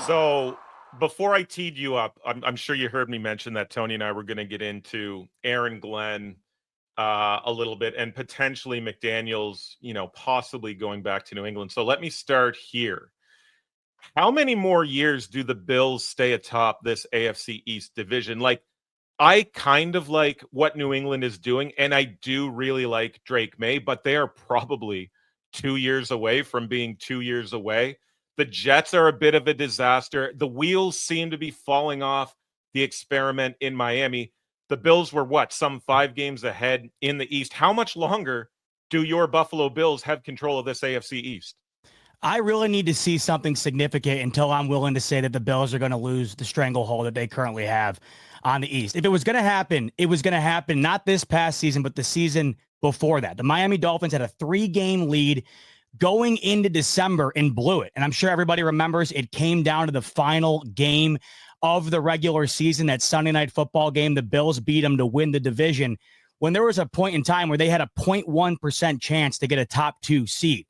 So before I teed you up, I'm sure you heard me mention that Tony and I were going to get into Aaron Glenn a little bit and potentially McDaniels, possibly going back to New England. So let me start here. How many more years do the Bills stay atop this AFC East division? Like, I kind of like what New England is doing, and I do really like Drake May, but they are probably 2 years away from being 2 years away. The Jets are a bit of a disaster. The wheels seem to be falling off the experiment in Miami. The Bills were what, some 5 games ahead in the East. How much longer do your Buffalo Bills have control of this AFC East? I really need to see something significant until I'm willing to say that the Bills are going to lose the stranglehold that they currently have on the East. If it was going to happen, it was going to happen not this past season, but the season before that. The Miami Dolphins had a 3-game lead going into December and blew it. And I'm sure everybody remembers it came down to the final game of the regular season, that Sunday Night Football game. The Bills beat them to win the division when there was a point in time where they had a 0.1% chance to get a top 2 seed.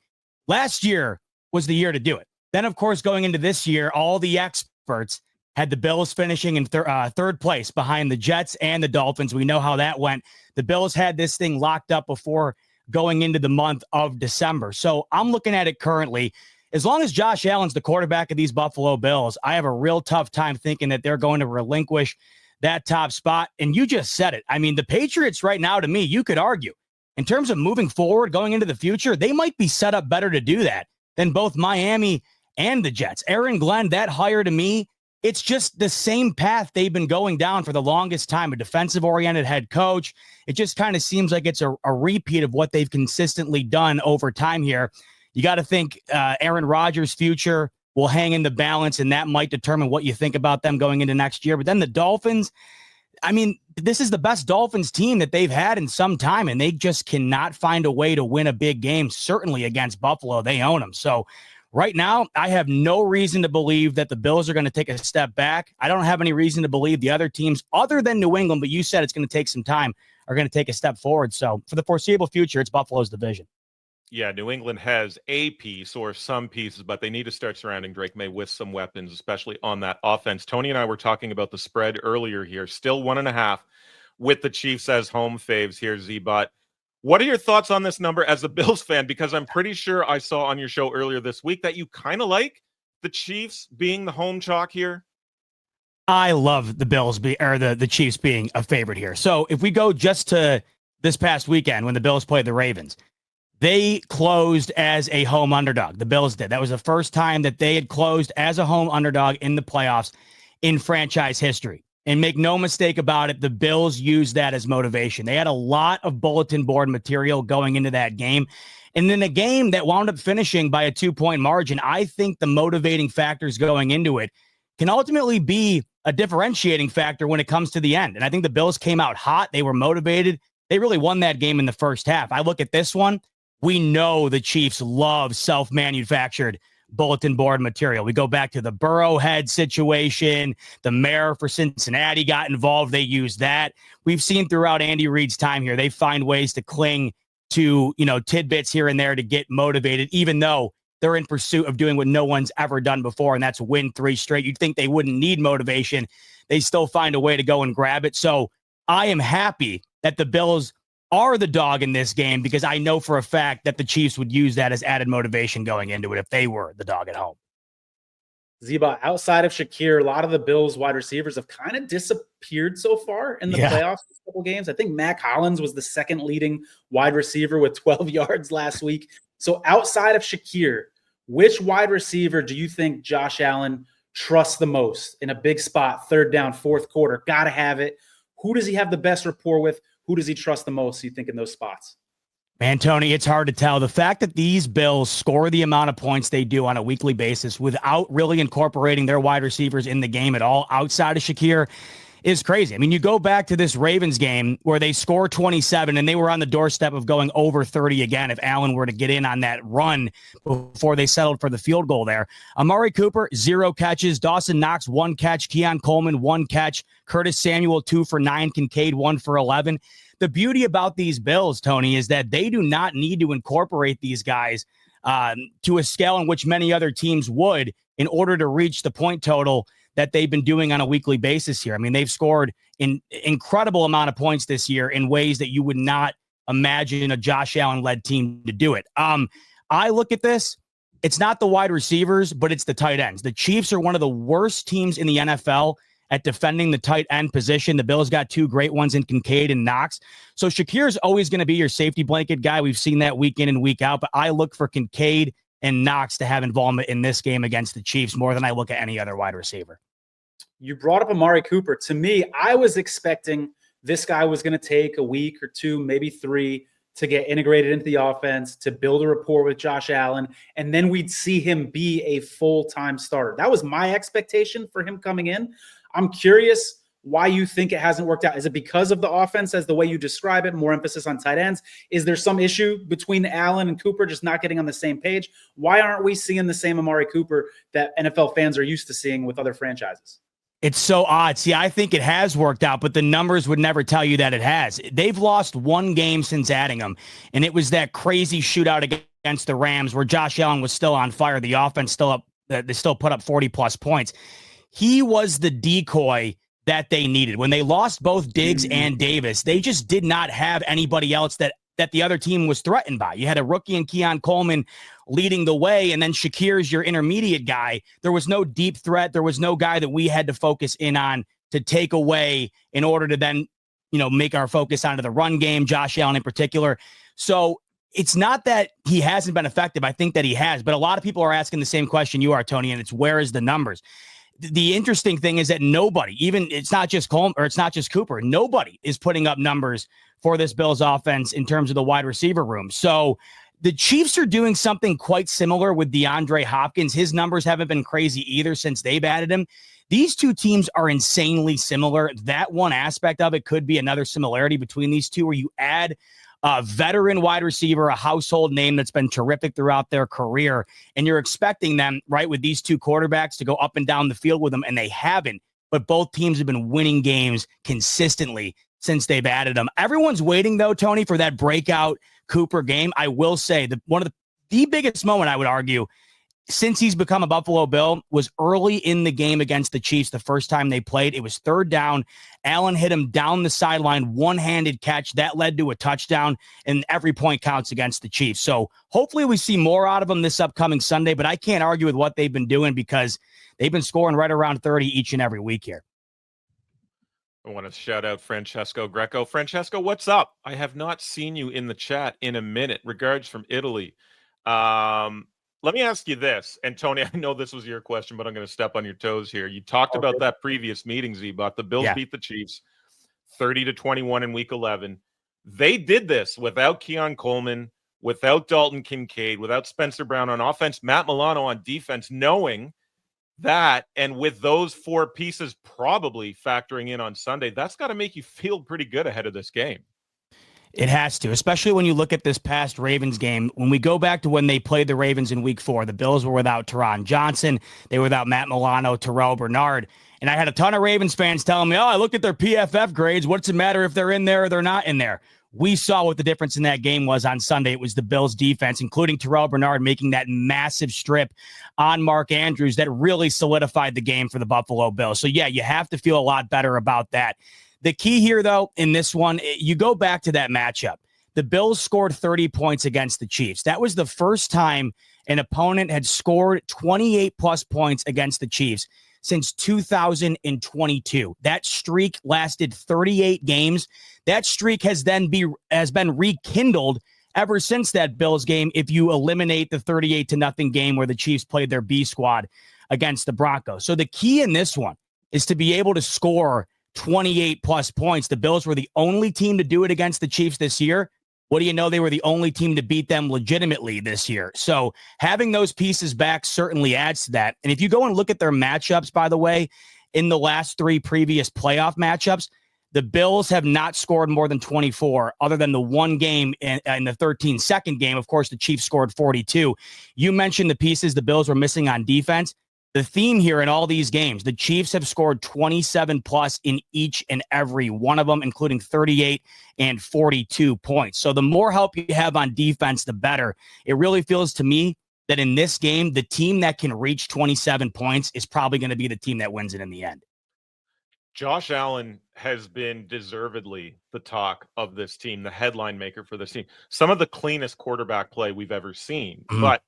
Last year was the year to do it. Then, of course, going into this year, all the experts had the Bills finishing in third place behind the Jets and the Dolphins. We know how that went. The Bills had this thing locked up before going into the month of December. So I'm looking at it currently. As long as Josh Allen's the quarterback of these Buffalo Bills, I have a real tough time thinking that they're going to relinquish that top spot. And you just said it. I mean, the Patriots right now, to me, you could argue, in terms of moving forward, going into the future, they might be set up better to do that than both Miami and the Jets. Aaron Glenn, that hire to me, it's just the same path they've been going down for the longest time, a defensive-oriented head coach. It just kind of seems like it's a repeat of what they've consistently done over time here. You got to think Aaron Rodgers' future will hang in the balance, and that might determine what you think about them going into next year. But then the Dolphins, I mean, this is the best Dolphins team that they've had in some time, and they just cannot find a way to win a big game, certainly against Buffalo. They own them. So right now, I have no reason to believe that the Bills are going to take a step back. I don't have any reason to believe the other teams, other than New England, but you said it's going to take some time, are going to take a step forward. So for the foreseeable future, it's Buffalo's division. Yeah, New England has a piece or some pieces, but they need to start surrounding Drake May with some weapons, especially on that offense. Tony and I were talking about the spread earlier here. Still 1.5 with the Chiefs as home faves here, Z-Bot. What are your thoughts on this number as a Bills fan? Because I'm pretty sure I saw on your show earlier this week that you kind of like the Chiefs being the home chalk here. I love the Bills the Chiefs being a favorite here. So if we go just to this past weekend when the Bills played the Ravens, they closed as a home underdog. The Bills did. That was the first time that they had closed as a home underdog in the playoffs in franchise history. And make no mistake about it, the Bills used that as motivation. They had a lot of bulletin board material going into that game. And in a game that wound up finishing by a 2-point margin, I think the motivating factors going into it can ultimately be a differentiating factor when it comes to the end. And I think the Bills came out hot. They were motivated. They really won that game in the first half. I look at this one. We know the Chiefs love self-manufactured bulletin board material. We go back to the Burrowhead situation. The mayor for Cincinnati got involved. They used that. We've seen throughout Andy Reid's time here, they find ways to cling to, tidbits here and there to get motivated, even though they're in pursuit of doing what no one's ever done before, and that's win 3 straight. You'd think they wouldn't need motivation. They still find a way to go and grab it. So I am happy that the Bills are the dog in this game because I know for a fact that the Chiefs would use that as added motivation going into it if they were the dog at home. Ziba, outside of Shakir, a lot of the Bills wide receivers have kind of disappeared so far in the playoffs. A couple games. I think Mac Hollins was the second leading wide receiver with 12 yards last week. So outside of Shakir, which wide receiver do you think Josh Allen trusts the most in a big spot, third down, fourth quarter? Got to have it. Who does he have the best rapport with? Who does he trust the most, you think, in those spots? Man, Tony, it's hard to tell. The fact that these Bills score the amount of points they do on a weekly basis without really incorporating their wide receivers in the game at all outside of Shakir is crazy. I mean, you go back to this Ravens game where they score 27 and they were on the doorstep of going over 30 again if Allen were to get in on that run before they settled for the field goal there. Amari Cooper, 0 catches. Dawson Knox, 1 catch. Keon Coleman, 1 catch. Curtis Samuel, 2 for 9. Kincaid, 1 for 11. The beauty about these Bills, Tony, is that they do not need to incorporate these guys to a scale in which many other teams would in order to reach the point total that they've been doing on a weekly basis here. I mean, they've scored an incredible amount of points this year in ways that you would not imagine a Josh Allen-led team to do it. I look at this. It's not the wide receivers, but it's the tight ends. The Chiefs are one of the worst teams in the NFL at defending the tight end position. The Bills got two great ones in Kincaid and Knox. So Shakir's always going to be your safety blanket guy. We've seen that week in and week out, but I look for Kincaid and Knox to have involvement in this game against the Chiefs more than I look at any other wide receiver. You brought up Amari Cooper. To me, I was expecting this guy was going to take a week or two, maybe three, to get integrated into the offense, to build a rapport with Josh Allen, and then we'd see him be a full-time starter. That was my expectation for him coming in. I'm curious why you think it hasn't worked out. Is it because of the offense as the way you describe it, more emphasis on tight ends? Is there some issue between Allen and Cooper just not getting on the same page? Why aren't we seeing the same Amari Cooper that NFL fans are used to seeing with other franchises? It's so odd. See, I think it has worked out, but the numbers would never tell you that it has. They've lost one game since adding him, and it was that crazy shootout against the Rams where Josh Allen was still on fire. The offense still up. They still put up 40-plus points. He was the decoy that they needed. When they lost both Diggs and Davis, they just did not have anybody else that the other team was threatened by. You had a rookie in Keon Coleman leading the way, and then Shakir's your intermediate guy. There was no deep threat. There was no guy that we had to focus in on to take away in order to then, make our focus onto the run game, Josh Allen in particular. So it's not that he hasn't been effective. I think that he has, but a lot of people are asking the same question you are, Tony, and it's where is the numbers? The interesting thing is that nobody, even it's not just Coleman or it's not just Cooper, nobody is putting up numbers for this Bills offense in terms of the wide receiver room. So the Chiefs are doing something quite similar with DeAndre Hopkins. His numbers haven't been crazy either since they've added him. These two teams are insanely similar. That one aspect of it could be another similarity between these two where you add a veteran wide receiver, a household name that's been terrific throughout their career, and you're expecting them, right, with these two quarterbacks to go up and down the field with them, and they haven't. But both teams have been winning games consistently since they've added them. Everyone's waiting, though, Tony, for that breakout Cooper game. I will say that one of the biggest moment, I would argue, since he's become a Buffalo Bill was early in the game against the Chiefs. The first time they played, it was third down. Allen hit him down the sideline, one-handed catch that led to a touchdown, and every point counts against the Chiefs. So hopefully we see more out of them this upcoming Sunday, but I can't argue with what they've been doing because they've been scoring right around 30 each and every week here. I want to shout out Francesco Greco. Francesco, what's up? I have not seen you in the chat in a minute. Regards from Italy. Let me ask you this, and Tony, I know this was your question, but I'm going to step on your toes here. You talked about that previous meeting, Z-Bot. The Bills beat the Chiefs 30-21 in Week 11. They did this without Keon Coleman, without Dalton Kincaid, without Spencer Brown on offense, Matt Milano on defense, knowing that, and with those four pieces probably factoring in on Sunday, that's got to make you feel pretty good ahead of this game. It has to, especially when you look at this past Ravens game. When we go back to when they played the Ravens in Week 4, the Bills were without Teron Johnson. They were without Matt Milano, Terrell Bernard. And I had a ton of Ravens fans telling me, I looked at their PFF grades. What's it matter if they're in there or they're not in there? We saw what the difference in that game was on Sunday. It was the Bills defense, including Terrell Bernard making that massive strip on Mark Andrews that really solidified the game for the Buffalo Bills. So, yeah, you have to feel a lot better about that. The key here, though, in this one, you go back to that matchup. The Bills scored 30 points against the Chiefs. That was the first time an opponent had scored 28-plus points against the Chiefs since 2022. That streak lasted 38 games. That streak has been rekindled ever since that Bills game if you eliminate the 38-0 game where the Chiefs played their B squad against the Broncos. So the key in this one is to be able to score 28-plus points. The Bills were the only team to do it against the Chiefs this year. What do you know? They were the only team to beat them legitimately this year. So having those pieces back certainly adds to that. And if you go and look at their matchups, by the way, in the last three previous playoff matchups, the Bills have not scored more than 24, other than the one game in the 13-second game. Of course, the Chiefs scored 42. You mentioned the pieces the Bills were missing on defense. The theme here in all these games, the Chiefs have scored 27 plus in each and every one of them, including 38 and 42 points. So the more help you have on defense, the better. It really feels to me that in this game, the team that can reach 27 points is probably going to be the team that wins it in the end. Josh Allen has been deservedly the talk of this team, the headline maker for this team. Some of the cleanest quarterback play we've ever seen. But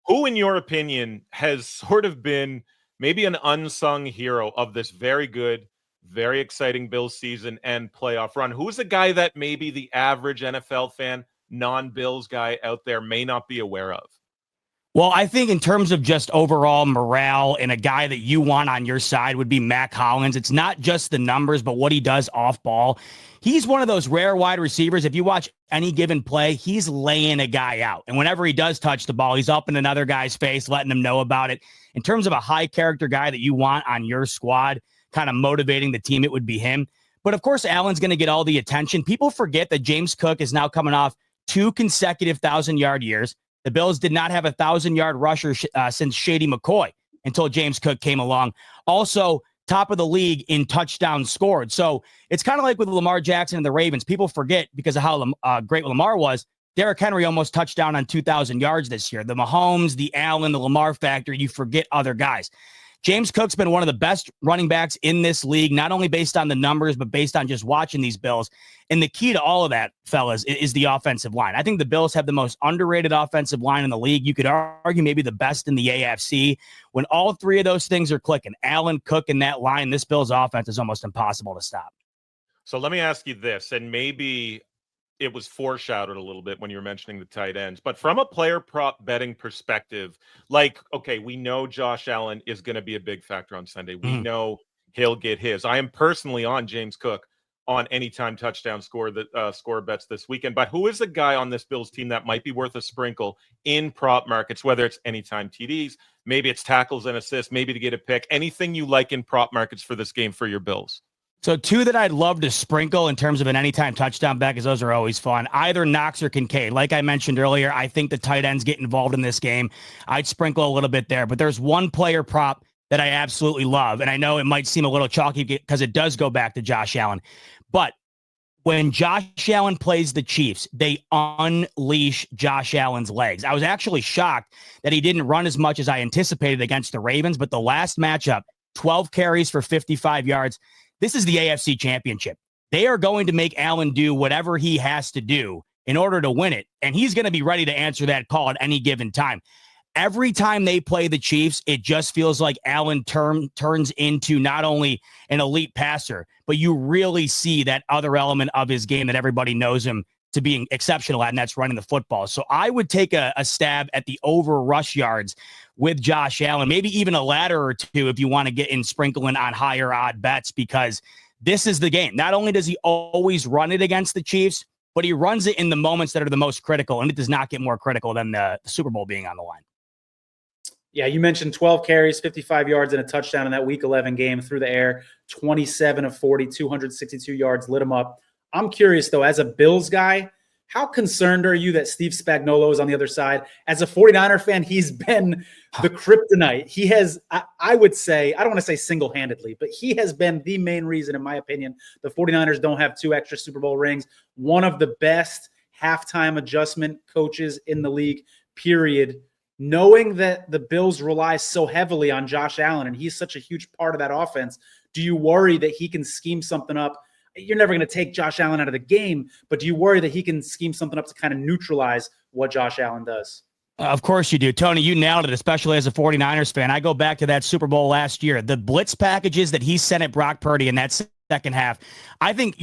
who, in your opinion, has sort of been maybe an unsung hero of this very good, very exciting Bills season and playoff run? Who's the guy that maybe the average NFL fan, non-Bills guy out there may not be aware of? Well, I think in terms of just overall morale and a guy that you want on your side would be Mac Hollins. It's not just the numbers, but what he does off ball. He's one of those rare wide receivers. If you watch any given play, he's laying a guy out. And whenever he does touch the ball, he's up in another guy's face, letting them know about it. In terms of a high character guy that you want on your squad, kind of motivating the team, it would be him. But of course, Allen's going to get all the attention. People forget that James Cook is now coming off 2 consecutive 1,000-yard years. The Bills did not have a 1,000-yard rusher since Shady McCoy until James Cook came along. Also, top of the league in touchdowns scored. So it's kind of like with Lamar Jackson and the Ravens. People forget because of how great Lamar was. Derrick Henry almost touched down on 2,000 yards this year. The Mahomes, the Allen, the Lamar factor, you forget other guys. James Cook's been one of the best running backs in this league, not only based on the numbers, but based on just watching these Bills. And the key to all of that, fellas, is the offensive line. I think the Bills have the most underrated offensive line in the league. You could argue maybe the best in the AFC. When all three of those things are clicking, Allen, Cook, and that line, this Bills offense is almost impossible to stop. So let me ask you this, and maybe it was foreshadowed a little bit when you were mentioning the tight ends, but from a player prop betting perspective, like, okay, we know Josh Allen is going to be a big factor on Sunday. We know he'll get his. I am personally on James Cook on anytime touchdown score bets this weekend, but who is the guy on this Bills team that might be worth a sprinkle in prop markets, whether it's anytime TDs, maybe it's tackles and assists, maybe to get a pick, anything you like in prop markets for this game for your Bills? So 2 that I'd love to sprinkle in terms of an anytime touchdown bet, because those are always fun. Either Knox or Kincaid. Like I mentioned earlier, I think the tight ends get involved in this game. I'd sprinkle a little bit there, but there's one player prop that I absolutely love. And I know it might seem a little chalky because it does go back to Josh Allen. But when Josh Allen plays the Chiefs, they unleash Josh Allen's legs. I was actually shocked that he didn't run as much as I anticipated against the Ravens, but the last matchup, 12 carries for 55 yards. This is the AFC Championship. They are going to make Allen do whatever he has to do in order to win it, and he's going to be ready to answer that call at any given time. Every time they play the Chiefs, it just feels like Allen turns into not only an elite passer, but you really see that other element of his game that everybody knows him to being exceptional at, and that's running the football. So I would take a stab at the over rush yards with Josh Allen, maybe even a ladder or two if you want to get in sprinkling on higher odd bets, because this is the game. Not only does he always run it against the Chiefs, but he runs it in the moments that are the most critical, and it does not get more critical than the Super Bowl being on the line. Yeah, you mentioned 12 carries, 55 yards, and a touchdown in that Week 11 game through the air, 27 of 40, 262 yards, lit him up. I'm curious, though, as a Bills guy, how concerned are you that Steve Spagnuolo is on the other side? As a 49er fan, he's been the kryptonite. He has, I would say, I don't want to say single-handedly, but he has been the main reason, in my opinion, the 49ers don't have 2 extra Super Bowl rings. One of the best halftime adjustment coaches in the league, period. Knowing that the Bills rely so heavily on Josh Allen, and he's such a huge part of that offense, do you worry that he can scheme something up? You're never going to take Josh Allen out of the game, but do you worry that he can scheme something up to kind of neutralize what Josh Allen does? Of course you do. Tony, you nailed it, especially as a 49ers fan. I go back to that Super Bowl last year. The blitz packages that he sent at Brock Purdy in that second half, I think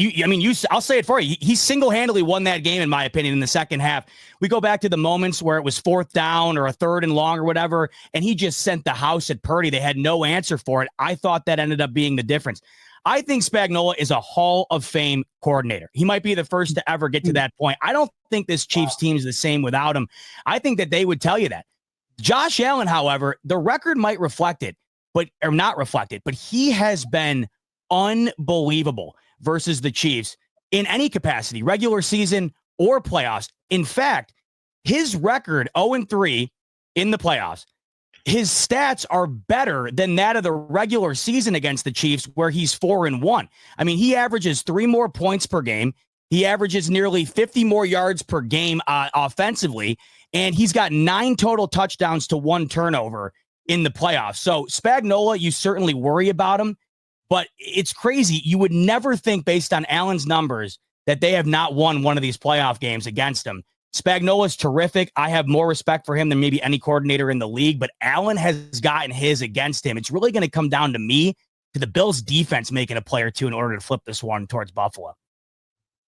I'll say it for you. He single-handedly won that game, in my opinion, in the second half. We go back to the moments where it was 4th down or a 3rd and long or whatever, and he just sent the house at Purdy. They had no answer for it. I thought that ended up being the difference. I think Spagnuolo is a Hall of Fame coordinator. He might be the first to ever get to that point. I don't think this Chiefs team is the same without him. I think that they would tell you that. Josh Allen, however, the record might reflect it, but he has been unbelievable versus the Chiefs in any capacity, regular season or playoffs. In fact, his record 0-3 in the playoffs, his stats are better than that of the regular season against the Chiefs, where he's 4-1. I mean, he averages 3 more points per game. He averages nearly 50 more yards per game offensively, and he's got 9 total touchdowns to 1 turnover in the playoffs. So Spagnuolo, you certainly worry about him, but it's crazy. You would never think, based on Allen's numbers, that they have not won one of these playoff games against him. Spagnuolo's terrific. I have more respect for him than maybe any coordinator in the league, but Allen has gotten his against him. It's really going to come down to the Bills defense making a play or two in order to flip this one towards Buffalo.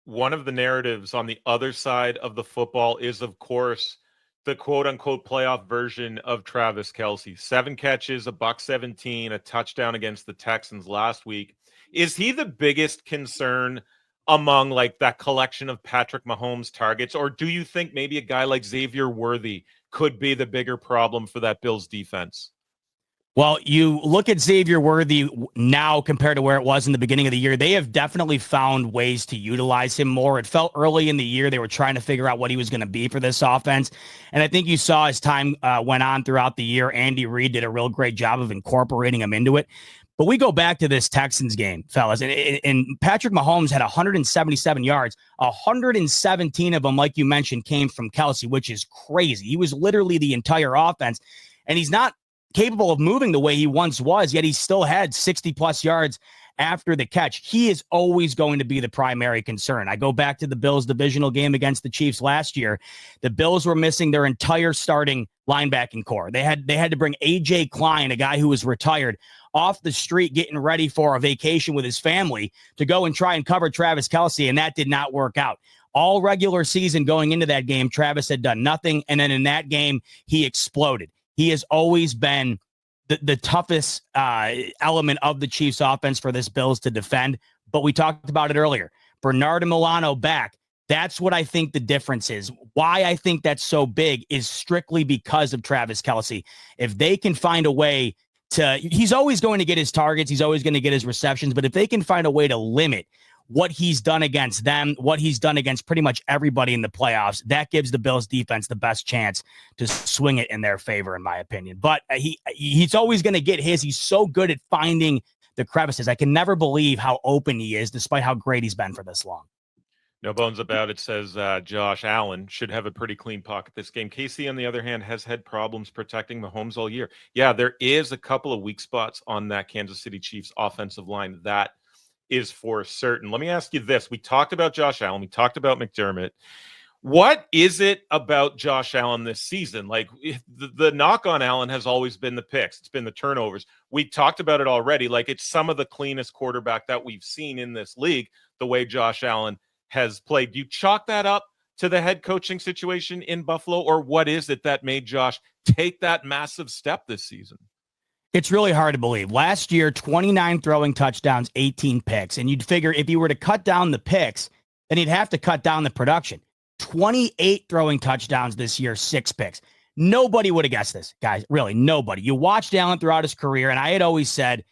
One of the narratives on the other side of the football is, of course, the quote-unquote playoff version of Travis Kelce. 7 catches, $117, a touchdown against the Texans last week. Is he the biggest concern among like that collection of Patrick Mahomes targets, or do you think maybe a guy like Xavier Worthy could be the bigger problem for that Bills defense? Well, you look at Xavier Worthy now compared to where it was in the beginning of the year. They have definitely found ways to utilize him more. It felt early in the year they were trying to figure out what he was going to be for this offense. And I think you saw as time went on throughout the year, Andy Reid did a real great job of incorporating him into it. But we go back to this Texans game, fellas, and Patrick Mahomes had 177 yards. 117 of them, like you mentioned, came from Kelce, which is crazy. He was literally the entire offense, and he's not capable of moving the way he once was, yet he still had 60-plus yards after the catch. He is always going to be the primary concern. I go back to the Bills' divisional game against the Chiefs last year. The Bills were missing their entire starting linebacking core. They had to bring A.J. Klein, a guy who was retired, off the street getting ready for a vacation with his family to go and try and cover Travis Kelce, and that did not work out. All regular season going into that game, Travis had done nothing, and then in that game, he exploded. He has always been the toughest element of the Chiefs offense for this Bills to defend. But we talked about it earlier. Bernard and Milano back. That's what I think the difference is. Why I think that's so big is strictly because of Travis Kelce. If they can find a way he's always going to get his targets. He's always going to get his receptions. But if they can find a way to limit what he's done against them, what he's done against pretty much everybody in the playoffs, that gives the Bills defense the best chance to swing it in their favor, in my opinion. But he's always going to get his. He's so good at finding the crevices. I can never believe how open he is, despite how great he's been for this long. No bones about it, says Josh Allen should have a pretty clean pocket this game. KC, on the other hand, has had problems protecting Mahomes all year. Yeah, there is a couple of weak spots on that Kansas City Chiefs offensive line. That is for certain. Let me ask you this. We talked about Josh Allen. We talked about McDermott. What is it about Josh Allen this season? Like, the knock on Allen has always been the picks. It's been the turnovers. We talked about it already. Like, it's some of the cleanest quarterback that we've seen in this league, the way Josh Allen has played. Do you chalk that up to the head coaching situation in Buffalo, or what is it that made Josh take that massive step this season? It's really hard to believe. Last year, 29 throwing touchdowns, 18 picks. And you'd figure if you were to cut down the picks, then you'd have to cut down the production. 28 throwing touchdowns this year, 6 picks. Nobody would have guessed this, guys. Really, nobody. You watched Allen throughout his career, and I had always said,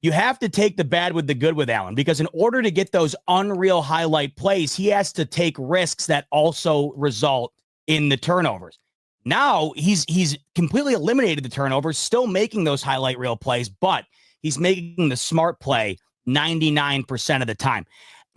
you have to take the bad with the good with Allen, because in order to get those unreal highlight plays, he has to take risks that also result in the turnovers. Now he's completely eliminated the turnovers, still making those highlight reel plays, but he's making the smart play 99% of the time.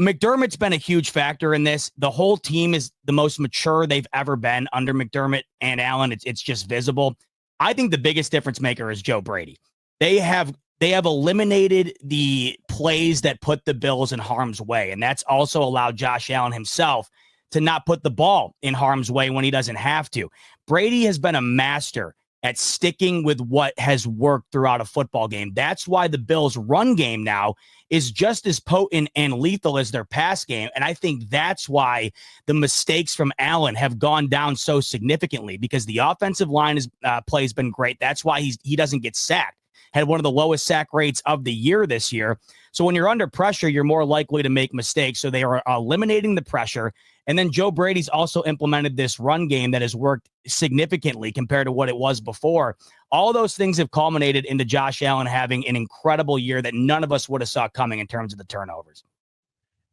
McDermott's been a huge factor in this. The whole team is the most mature they've ever been under McDermott and Allen. It's just visible. I think the biggest difference maker is Joe Brady. They have eliminated the plays that put the Bills in harm's way, and that's also allowed Josh Allen himself to not put the ball in harm's way when he doesn't have to. Brady has been a master at sticking with what has worked throughout a football game. That's why the Bills' run game now is just as potent and lethal as their pass game, and I think that's why the mistakes from Allen have gone down so significantly, because the offensive line play has been great. That's why he doesn't get sacked. Had one of the lowest sack rates of the year this year. So when you're under pressure, you're more likely to make mistakes. So they are eliminating the pressure. And then Joe Brady's also implemented this run game that has worked significantly compared to what it was before. All those things have culminated into Josh Allen having an incredible year that none of us would have saw coming in terms of the turnovers.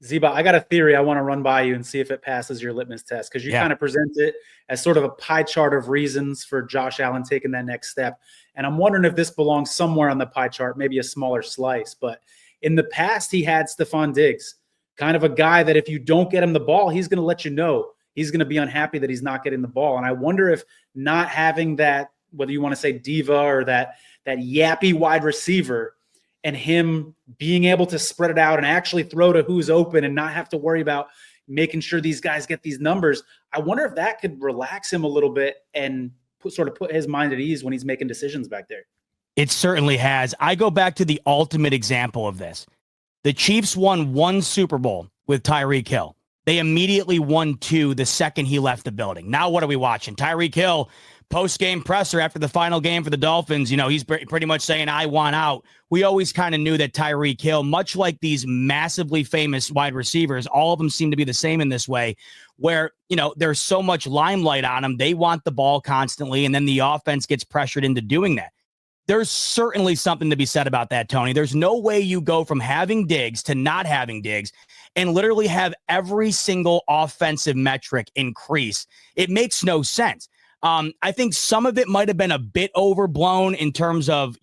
Zeba, I got a theory I want to run by you and see if it passes your litmus test, because you kind of present it as sort of a pie chart of reasons for Josh Allen taking that next step. And I'm wondering if this belongs somewhere on the pie chart, maybe a smaller slice. But in the past, he had Stephon Diggs, kind of a guy that if you don't get him the ball, he's going to let you know. He's going to be unhappy that he's not getting the ball. And I wonder if not having that, whether you want to say diva or that yappy wide receiver, and him being able to spread it out and actually throw to who's open and not have to worry about making sure these guys get these numbers. I wonder if that could relax him a little bit and put his mind at ease when he's making decisions back there. It certainly has. I go back to the ultimate example of this. The Chiefs won 1 Super Bowl with Tyreek Hill. They immediately won 2 the second he left the building. Now what are we watching? Tyreek Hill, post-game presser after the final game for the Dolphins, he's pretty much saying, I want out. We always kind of knew that Tyreek Hill, much like these massively famous wide receivers, all of them seem to be the same in this way, where, there's so much limelight on them. They want the ball constantly, and then the offense gets pressured into doing that. There's certainly something to be said about that, Tony. There's no way you go from having Diggs to not having Diggs and literally have every single offensive metric increase. It makes no sense. I think some of it might have been a bit overblown in terms of,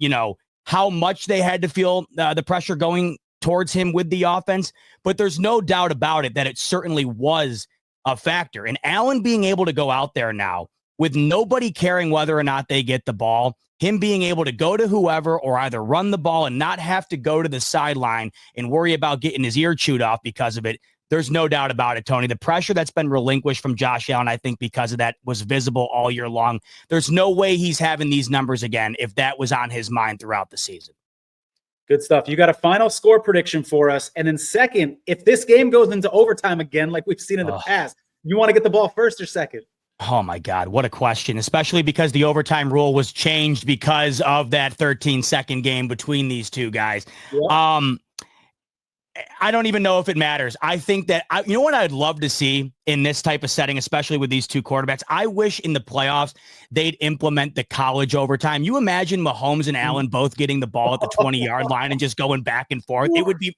how much they had to feel the pressure going towards him with the offense. But there's no doubt about it that it certainly was a factor. And Allen being able to go out there now with nobody caring whether or not they get the ball, him being able to go to whoever or either run the ball and not have to go to the sideline and worry about getting his ear chewed off because of it. There's no doubt about it, Tony. The pressure that's been relinquished from Josh Allen, I think because of that, was visible all year long. There's no way he's having these numbers again if that was on his mind throughout the season. Good stuff. You got a final score prediction for us. And then second, if this game goes into overtime again, like we've seen in the past, you want to get the ball first or second? Oh, my God. What a question, especially because the overtime rule was changed because of that 13-second game between these two guys. Yeah. I don't even know if it matters. I think that, you know what I'd love to see in this type of setting, especially with these two quarterbacks? I wish in the playoffs they'd implement the college overtime. You imagine Mahomes and Allen both getting the ball at the 20-yard line and just going back and forth. It would be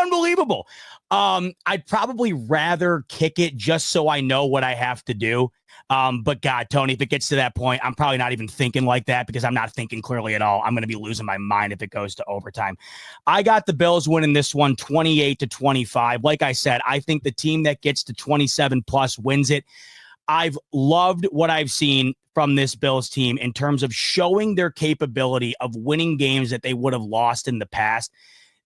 unbelievable. I'd probably rather kick it just so I know what I have to do. But God, Tony, if it gets to that point, I'm probably not even thinking like that because I'm not thinking clearly at all. I'm going to be losing my mind if it goes to overtime. I got the Bills winning this one 28-25. Like I said, I think the team that gets to 27 plus wins it. I've loved what I've seen from this Bills team in terms of showing their capability of winning games that they would have lost in the past.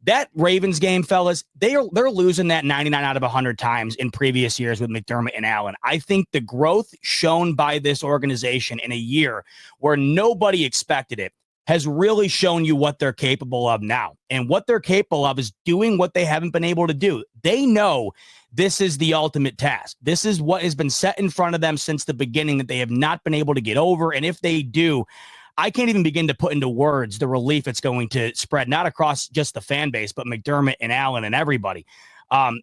That Ravens game, fellas, they're losing that 99 out of 100 times in previous years with McDermott and Allen. I think the growth shown by this organization in a year where nobody expected it has really shown you what they're capable of now. And what they're capable of is doing what they haven't been able to do. They know this is the ultimate task. This is what has been set in front of them since the beginning that they have not been able to get over. And if they do, I can't even begin to put into words the relief it's going to spread, not across just the fan base, but McDermott and Allen and everybody.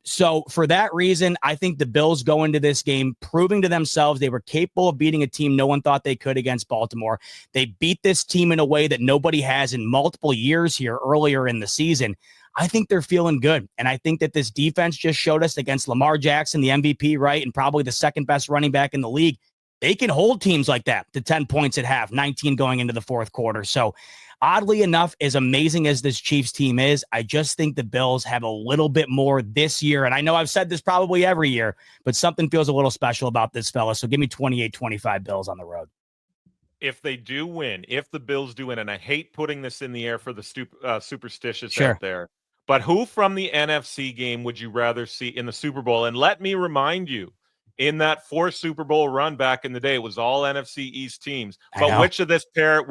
So for that reason, I think the Bills go into this game proving to themselves they were capable of beating a team no one thought they could against Baltimore. They beat this team in a way that nobody has in multiple years here earlier in the season. I think they're feeling good. And I think that this defense just showed us against Lamar Jackson, the MVP, right, and probably the second best running back in the league. They can hold teams like that to 10 points at half, 19 going into the fourth quarter. So oddly enough, as amazing as this Chiefs team is, I just think the Bills have a little bit more this year. And I know I've said this probably every year, but something feels a little special about this fella. So give me 28-25 Bills on the road. If they do win, if the Bills do win, and I hate putting this in the air for the superstitious out there, but who from the NFC game would you rather see in the Super Bowl? And let me remind you, in that 4 Super Bowl run back in the day, it was all NFC East teams. But which of this pair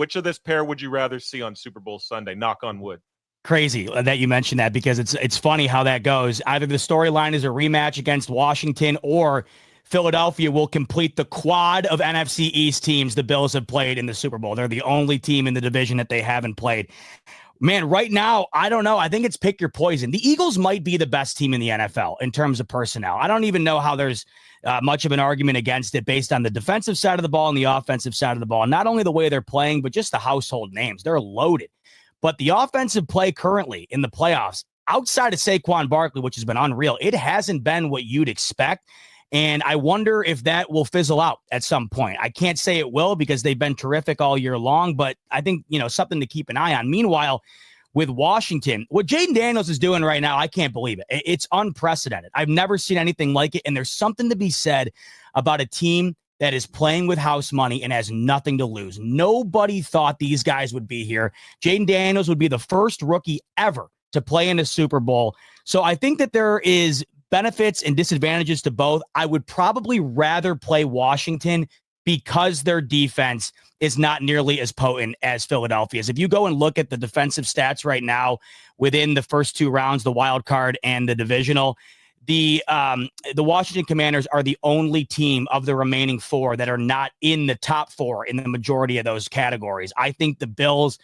would you rather see on Super Bowl Sunday? Knock on wood. Crazy that you mentioned that because it's funny how that goes. Either the storyline is a rematch against Washington or Philadelphia will complete the quad of NFC East teams the Bills have played in the Super Bowl. They're the only team in the division that they haven't played. Man, right now, I don't know. I think it's pick your poison. The Eagles might be the best team in the NFL in terms of personnel. I don't even know how there's much of an argument against it based on the defensive side of the ball and the offensive side of the ball. Not only the way they're playing, but just the household names. They're loaded. But the offensive play currently in the playoffs, outside of Saquon Barkley, which has been unreal, it hasn't been what you'd expect. And I wonder if that will fizzle out at some point. I can't say it will because they've been terrific all year long, but I think, something to keep an eye on. Meanwhile, with Washington, what Jaden Daniels is doing right now, I can't believe it. It's unprecedented. I've never seen anything like it. And there's something to be said about a team that is playing with house money and has nothing to lose. Nobody thought these guys would be here. Jaden Daniels would be the first rookie ever to play in a Super Bowl. So I think that there is benefits and disadvantages to both. I would probably rather play Washington because their defense is not nearly as potent as Philadelphia's. If you go and look at the defensive stats right now within the first two rounds, the wild card and the divisional, the Washington Commanders are the only team of the remaining four that are not in the top four in the majority of those categories. I think the Bills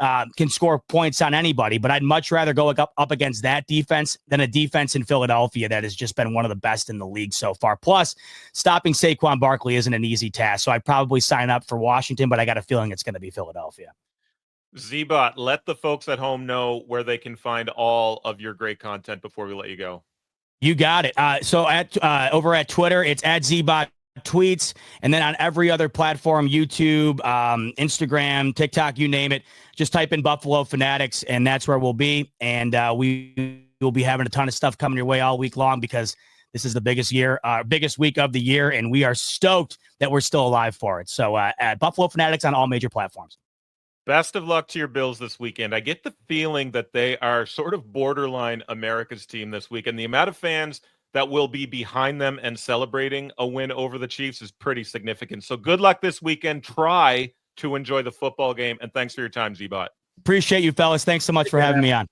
can score points on anybody, but I'd much rather go up against that defense than a defense in Philadelphia that has just been one of the best in the league so far. Plus, stopping Saquon Barkley isn't an easy task, so I'd probably sign up for Washington, but I got a feeling it's going to be Philadelphia. Zbot, let the folks at home know where they can find all of your great content before we let you go. You got it. So over at Twitter, it's at Zbot tweets, and then on every other platform, YouTube, Instagram, TikTok, you name it, just type in Buffalo Fanatics, and that's where we'll be. And we will be having a ton of stuff coming your way all week long because this is the biggest week of the year, and we are stoked that we're still alive for it. So at Buffalo Fanatics on all major platforms. Best of luck to your Bills this weekend. I get the feeling that they are sort of borderline America's team this week, and the amount of fans that will be behind them and celebrating a win over the Chiefs is pretty significant. So good luck this weekend. Try to enjoy the football game, and thanks for your time, Zbot. Appreciate you, fellas. Thanks so much for having me on.